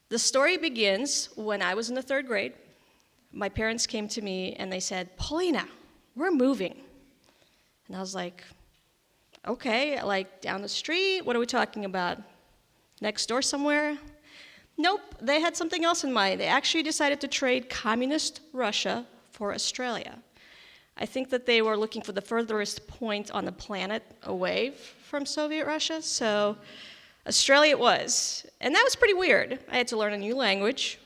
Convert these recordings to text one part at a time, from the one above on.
The story begins when I was in the 3rd grade. My parents came to me and they said, Polina, we're moving. And I was like, okay, like down the street? What are we talking about? Next door somewhere? Nope, they had something else in mind. They actually decided to trade communist Russia for Australia. I think that they were looking for the furthest point on the planet away from Soviet Russia, so Australia it was. And that was pretty weird. I had to learn a new language.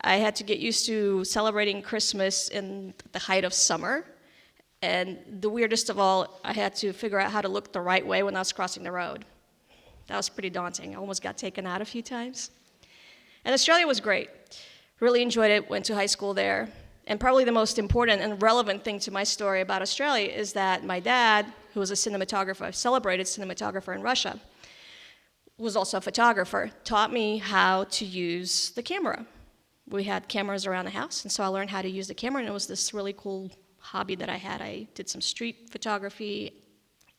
I had to get used to celebrating Christmas in the height of summer. And the weirdest of all, I had to figure out how to look the right way when I was crossing the road. That was pretty daunting. I almost got taken out a few times. And Australia was great. Really enjoyed it, went to high school there. And probably the most important and relevant thing to my story about Australia is that my dad, who was a cinematographer, a celebrated cinematographer in Russia, was also a photographer, taught me how to use the camera. We had cameras around the house, and so I learned how to use the camera, and it was this really cool hobby that I had. I did some street photography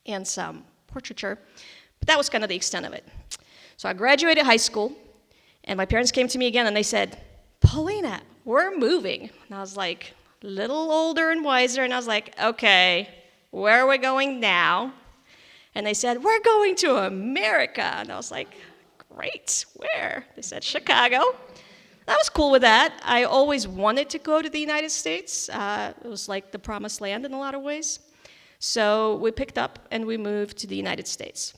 and some portraiture, but that was kind of the extent of it. So I graduated high school, and my parents came to me again, and they said, Polina, we're moving. And I was like, a little older and wiser, and I was like, okay, where are we going now? And they said, we're going to America. And I was like, great, where? They said, Chicago. I was cool with that. I always wanted to go to the United States. It was like the promised land in a lot of ways. So we picked up and we moved to the United States.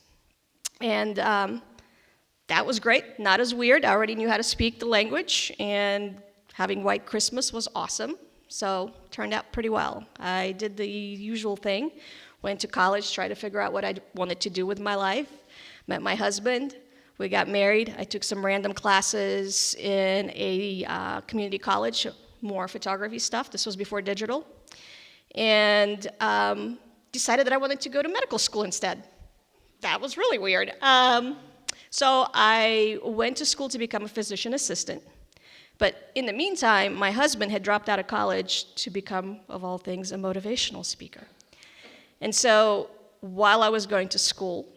And that was great, not as weird. I already knew how to speak the language, and having white Christmas was awesome. So it turned out pretty well. I did the usual thing, went to college, tried to figure out what I wanted to do with my life, met my husband. We got married. I took some random classes in a community college, more photography stuff. This was before digital. And decided that I wanted to go to medical school instead. That was really weird. So I went to school to become a physician assistant. But in the meantime, my husband had dropped out of college to become, of all things, a motivational speaker. And so while I was going to school,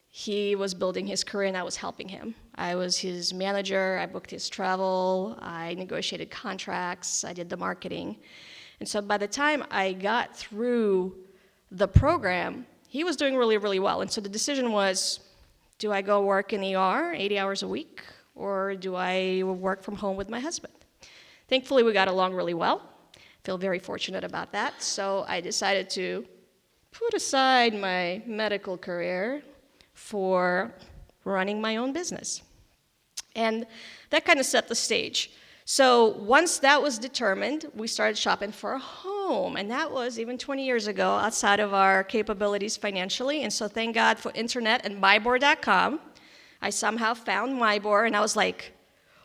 he was building his career and I was helping him. I was his manager, I booked his travel, I negotiated contracts, I did the marketing. And so by the time I got through the program, he was doing really, really well. And so the decision was, do I go work in ER 80 hours a week, or do I work from home with my husband? Thankfully, we got along really well. Feel very fortunate about that. So I decided to put aside my medical career for running my own business. And that kind of set the stage. So once that was determined, we started shopping for a home. And that was even 20 years ago, outside of our capabilities financially. And so thank God for internet and mybor.com. I somehow found MyBor, and I was like,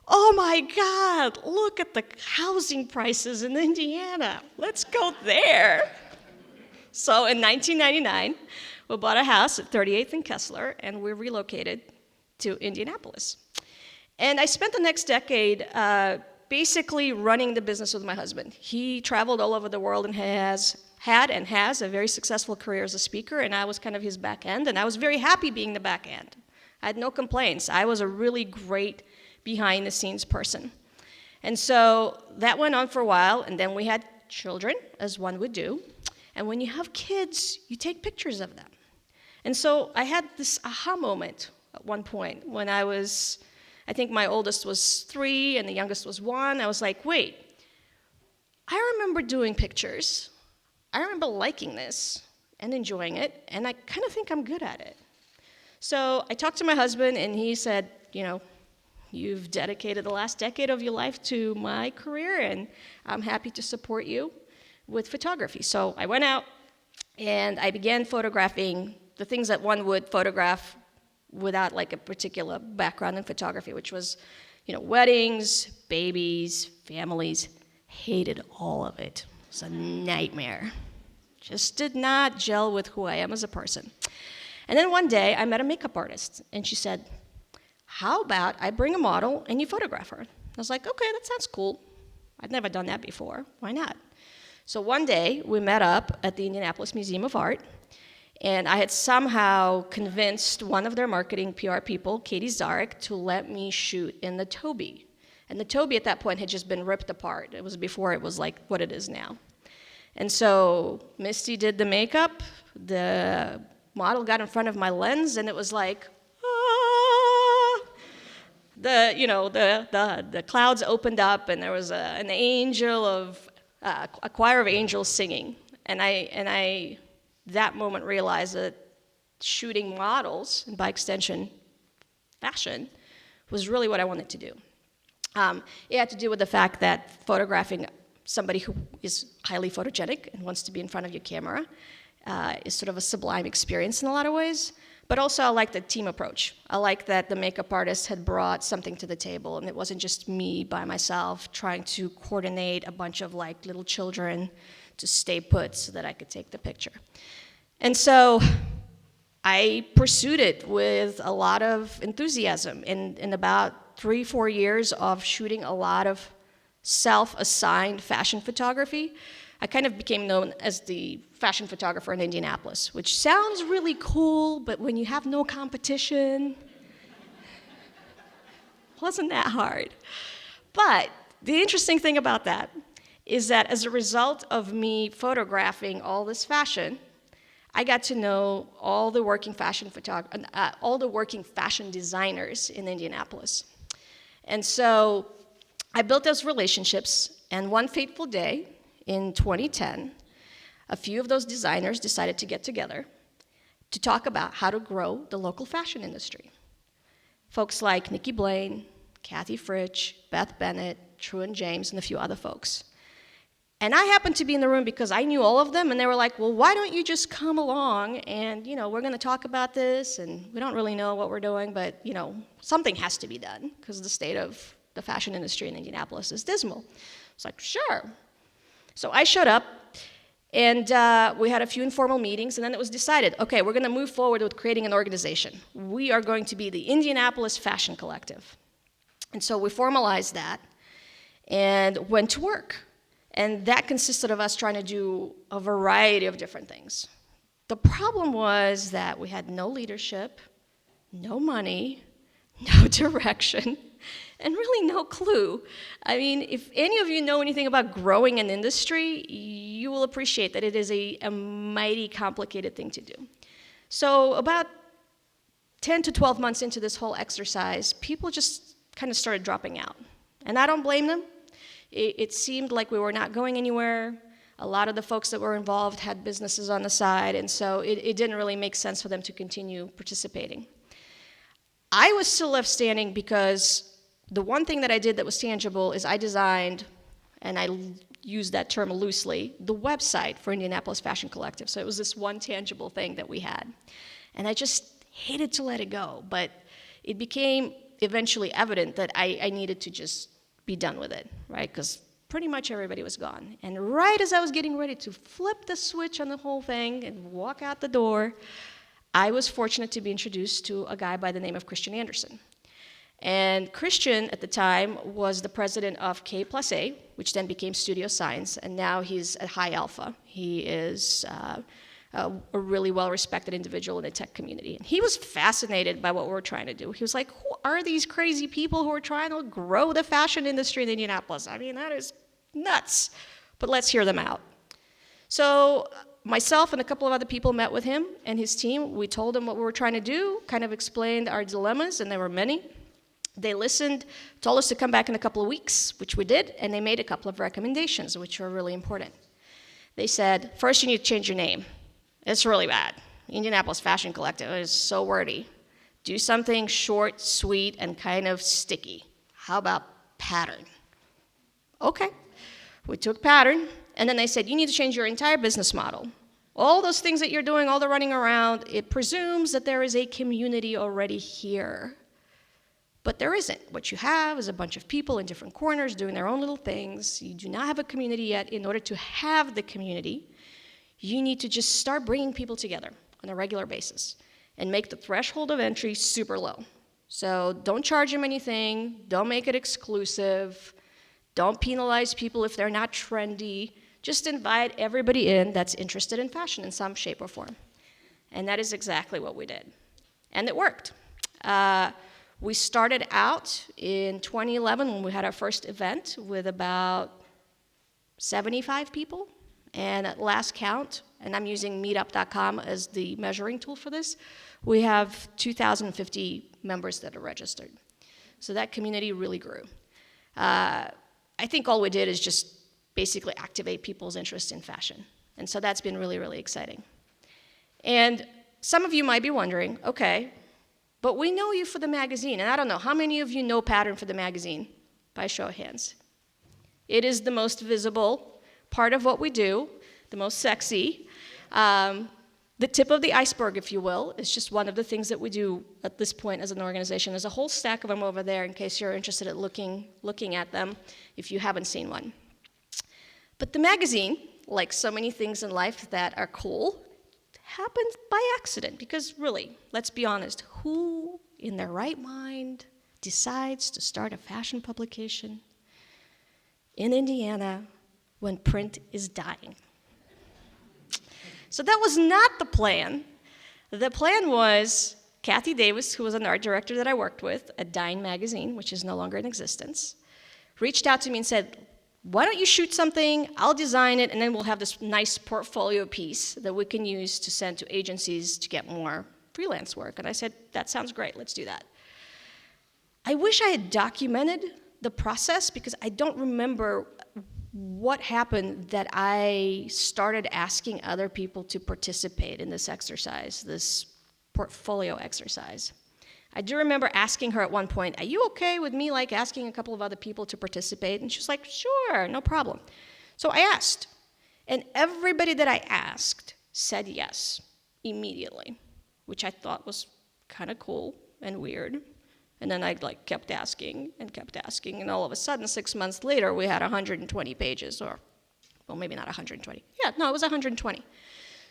oh my God, look at the housing prices in Indiana. Let's go there. So in 1999, we bought a house at 38th and Kessler, and we relocated to Indianapolis. And I spent the next decade basically running the business with my husband. He traveled all over the world and has a very successful career as a speaker, and I was kind of his back end, and I was very happy being the back end. I had no complaints. I was a really great behind-the-scenes person. And so that went on for a while, and then we had children, as one would do. And when you have kids, you take pictures of them. And so I had this aha moment at one point when I think my oldest was 3 and the youngest was 1. I was like, wait, I remember doing pictures. I remember liking this and enjoying it, and I kind of think I'm good at it. So I talked to my husband, and he said, you've dedicated the last decade of your life to my career, and I'm happy to support you with photography. So I went out, and I began photographing the things that one would photograph without like a particular background in photography, which was, weddings, babies, families. Hated all of it. It was a nightmare. Just did not gel with who I am as a person. And then one day, I met a makeup artist, and she said, how about I bring a model and you photograph her? I was like, okay, that sounds cool. I'd never done that before. Why not? So one day, we met up at the Indianapolis Museum of Art, and I had somehow convinced one of their marketing PR people, Katie Zarek, to let me shoot in the Toby. And the Toby at that point had just been ripped apart. It was before it was like what it is now. And so Misty did the makeup, the model got in front of my lens, and it was like, ah! The clouds opened up, and there was an angel of, a choir of angels singing. And I that moment realized that shooting models, and by extension, fashion, was really what I wanted to do. It had to do with the fact that photographing somebody who is highly photogenic and wants to be in front of your camera is sort of a sublime experience in a lot of ways. But also I like the team approach. I like that the makeup artist had brought something to the table, and it wasn't just me by myself trying to coordinate a bunch of like little children to stay put so that I could take the picture. And so I pursued it with a lot of enthusiasm. In about 3-4 years of shooting a lot of self-assigned fashion photography, I kind of became known as the fashion photographer in Indianapolis, which sounds really cool, but when you have no competition, wasn't that hard. But the interesting thing about that is that as a result of me photographing all this fashion, I got to know all the working fashion designers in Indianapolis. And so I built those relationships, and one fateful day in 2010, a few of those designers decided to get together to talk about how to grow the local fashion industry. Folks like Nikki Blaine, Kathy Fritsch, Beth Bennett, Truan James, and a few other folks. And I happened to be in the room because I knew all of them, and they were like, well, why don't you just come along, and we're going to talk about this, and we don't really know what we're doing, but something has to be done because the state of the fashion industry in Indianapolis is dismal. It's like, sure. So I showed up, and we had a few informal meetings, and then it was decided, okay, we're going to move forward with creating an organization. We are going to be the Indianapolis Fashion Collective. And so we formalized that and went to work. And that consisted of us trying to do a variety of different things. The problem was that we had no leadership, no money, no direction, and really no clue. I mean, if any of you know anything about growing an industry, you will appreciate that it is a mighty complicated thing to do. So about 10 to 12 months into this whole exercise, people just kind of started dropping out. And I don't blame them. It seemed like we were not going anywhere. A lot of the folks that were involved had businesses on the side, and so it didn't really make sense for them to continue participating. I was still left standing because the one thing that I did that was tangible is I designed, and I use that term loosely, the website for Indianapolis Fashion Collective. So it was this one tangible thing that we had. And I just hated to let it go, but it became eventually evident that I needed to just be done with it, right? Because pretty much everybody was gone. And right as I was getting ready to flip the switch on the whole thing and walk out the door, I was fortunate to be introduced to a guy by the name of Christian Anderson. And Christian, at the time, was the president of K+A, which then became Studio Science, and now he's at High Alpha. He is a really well-respected individual in the tech community. And he was fascinated by what we were trying to do. He was like, who are these crazy people who are trying to grow the fashion industry in Indianapolis? I mean, that is nuts. But let's hear them out. So myself and a couple of other people met with him and his team. We told them what we were trying to do, kind of explained our dilemmas, and there were many. They listened, told us to come back in a couple of weeks, which we did, and they made a couple of recommendations, which were really important. They said, first you need to change your name. It's really bad. Indianapolis Fashion Collective is so wordy. Do something short, sweet, and kind of sticky. How about pattern? Okay. We took pattern, and then they said, you need to change your entire business model. All those things that you're doing, all the running around, it presumes that there is a community already here. But there isn't. What you have is a bunch of people in different corners doing their own little things. You do not have a community yet. In order to have the community, you need to just start bringing people together on a regular basis and make the threshold of entry super low. So don't charge them anything, don't make it exclusive, don't penalize people if they're not trendy, just invite everybody in that's interested in fashion in some shape or form. And that is exactly what we did. And it worked. We started out in 2011 when we had our first event with about 75 people. And at last count, and I'm using meetup.com as the measuring tool for this, we have 2,050 members that are registered. So that community really grew. I think all we did is just basically activate people's interest in fashion. And so that's been really, really exciting. And some of you might be wondering, okay, but we know you for the magazine. And I don't know, how many of you know Pattern for the magazine? By show of hands. It is the most visible part of what we do, the most sexy. The tip of the iceberg, if you will, is just one of the things that we do at this point as an organization. There's a whole stack of them over there in case you're interested in looking at them if you haven't seen one. But the magazine, like so many things in life that are cool, happened by accident. Because really, let's be honest, who in their right mind decides to start a fashion publication in Indiana when print is dying? So that was not the plan. The plan was Kathy Davis, who was an art director that I worked with at Dine Magazine, which is no longer in existence, reached out to me and said, why don't you shoot something, I'll design it, and then we'll have this nice portfolio piece that we can use to send to agencies to get more freelance work. And I said, that sounds great, let's do that. I wish I had documented the process because I don't remember what happened that I started asking other people to participate in this exercise, this portfolio exercise. I do remember asking her at one point, are you okay with me asking a couple of other people to participate? And she was like, sure, no problem. So I asked, and everybody that I asked said yes immediately, which I thought was kind of cool and weird. And then I kept asking, and all of a sudden, 6 months later, we had 120 pages, or, well, maybe not 120. Yeah, no, it was 120.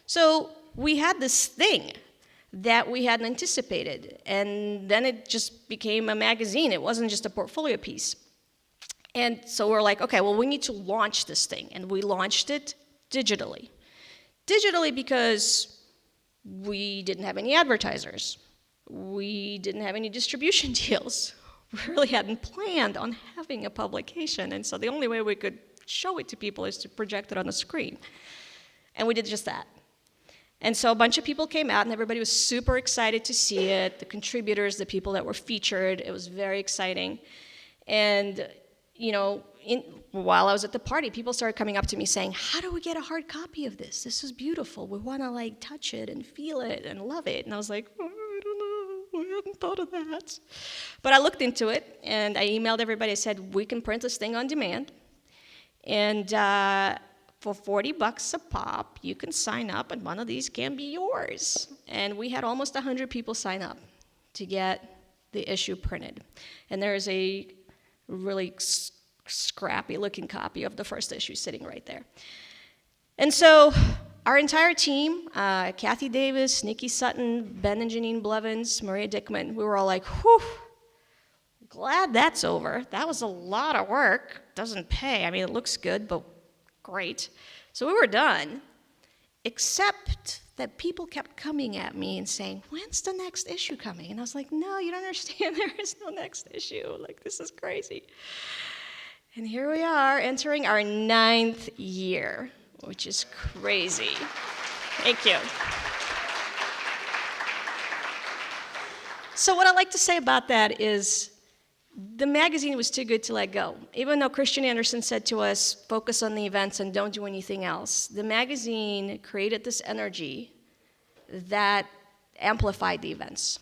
So we had this thing that we hadn't anticipated, and then it just became a magazine. It wasn't just a portfolio piece. And so we're like, okay, well, we need to launch this thing, and we launched it digitally. Digitally because we didn't have any advertisers. We didn't have any distribution deals. We really hadn't planned on having a publication, and so the only way we could show it to people is to project it on the screen. And we did just that. And so a bunch of people came out, and everybody was super excited to see it, the contributors, the people that were featured. It was very exciting. And, while I was at the party, people started coming up to me saying, how do we get a hard copy of this? This is beautiful. We want to, touch it and feel it and love it. And I was like, I don't know. I hadn't thought of that. But I looked into it, and I emailed everybody. I said, we can print this thing on demand. And for $40 a pop, you can sign up, and one of these can be yours. And we had almost 100 people sign up to get the issue printed. And there is a really scrappy-looking copy of the first issue sitting right there. And so our entire team, Kathy Davis, Nikki Sutton, Ben and Janine Blevins, Maria Dickman, we were all like, whew, glad that's over. That was a lot of work. Doesn't pay. I mean, it looks good, but great. So we were done, except that people kept coming at me and saying, when's the next issue coming? And I was like, no, you don't understand. There is no next issue. This is crazy. And here we are entering our 9th year, which is crazy. Thank you. So what I like to say about that is the magazine was too good to let go. Even though Christian Anderson said to us, focus on the events and don't do anything else, the magazine created this energy that amplified the events.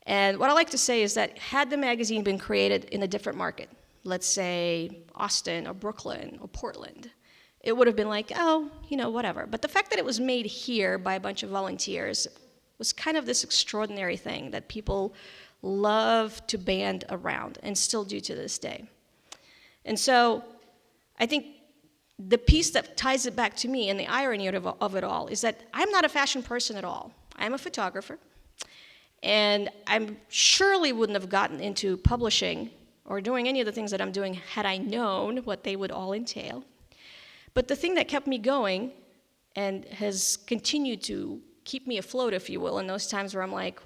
And what I like to say is that had the magazine been created in a different market, let's say Austin or Brooklyn or Portland, it would have been like, oh, whatever. But the fact that it was made here by a bunch of volunteers was kind of this extraordinary thing that people love to band around and still do to this day. And so I think the piece that ties it back to me and the irony of it all is that I'm not a fashion person at all. I'm a photographer. And I surely wouldn't have gotten into publishing or doing any of the things that I'm doing had I known what they would all entail. But the thing that kept me going and has continued to keep me afloat, if you will, in those times where I'm like,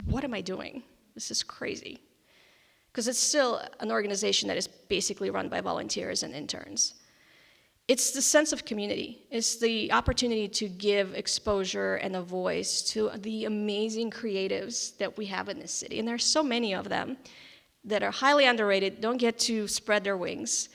what am I doing? This is crazy. Because it's still an organization that is basically run by volunteers and interns. It's the sense of community. It's the opportunity to give exposure and a voice to the amazing creatives that we have in this city. And there's so many of them that are highly underrated, don't get to spread their wings,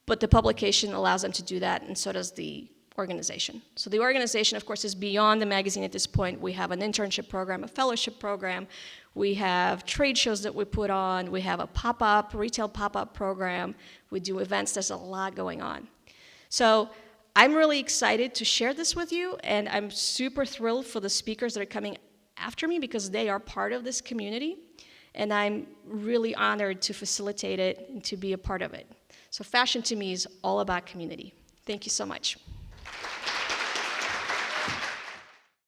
but the publication allows them to do that, and so does the organization. So the organization, of course, is beyond the magazine at this point. We have an internship program, a fellowship program. We have trade shows that we put on. We have a pop-up, retail pop-up program. We do events. There's a lot going on. So I'm really excited to share this with you, and I'm super thrilled for the speakers that are coming after me because they are part of this community, and I'm really honored to facilitate it and to be a part of it. So fashion to me is all about community. Thank you so much.